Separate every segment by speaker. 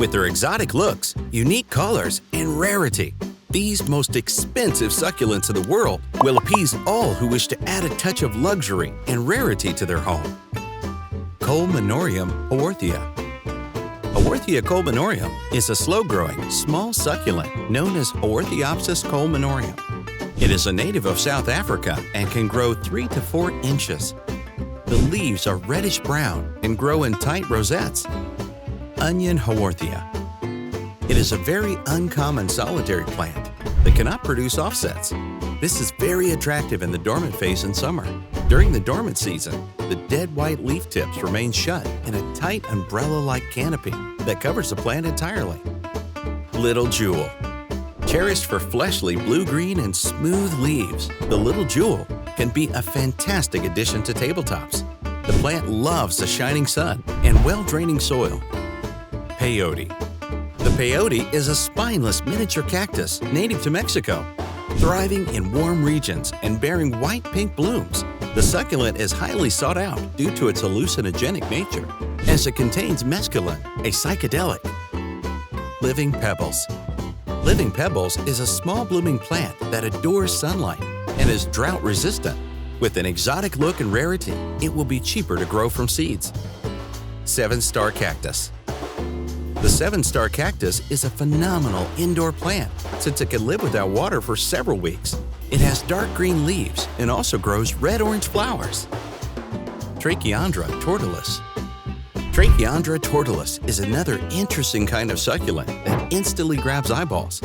Speaker 1: With their exotic looks, unique colors, and rarity, these most expensive succulents in the world will appease all who wish to add a touch of luxury and rarity to their home. Koelmaniorum Haworthia. Haworthia Koelmonium is a slow-growing, small succulent known as Haworthiopsis Koalmonium. It is a native of South Africa and can grow 3 to 4 inches. The leaves are reddish-brown and grow in tight rosettes. Onion Haworthia. It is a very uncommon solitary plant that cannot produce offsets. This is very attractive in the dormant phase in summer. During the dormant season, the dead white leaf tips remain shut in a tight umbrella-like canopy that covers the plant entirely. Little Jewel. Cherished for fleshly blue-green and smooth leaves, the Little Jewel can be a fantastic addition to tabletops. The plant loves the shining sun and well-draining soil. Peyote. The peyote is a spineless miniature cactus native to Mexico. Thriving in warm regions and bearing white-pink blooms, the succulent is highly sought out due to its hallucinogenic nature, as it contains mescaline, a psychedelic. Living Pebbles. Living Pebbles is a small blooming plant that adores sunlight and is drought-resistant. With an exotic look and rarity, it will be cheaper to grow from seeds. 7-star Cactus. The 7-star cactus is a phenomenal indoor plant since it can live without water for several weeks. It has dark green leaves and also grows red-orange flowers. Tracheandra tortilis. Tracheandra tortilis is another interesting kind of succulent that instantly grabs eyeballs.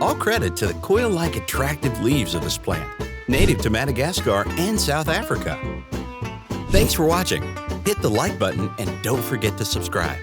Speaker 1: All credit to the coil-like attractive leaves of this plant, native to Madagascar and South Africa. Thanks for watching. Hit the like button and don't forget to subscribe.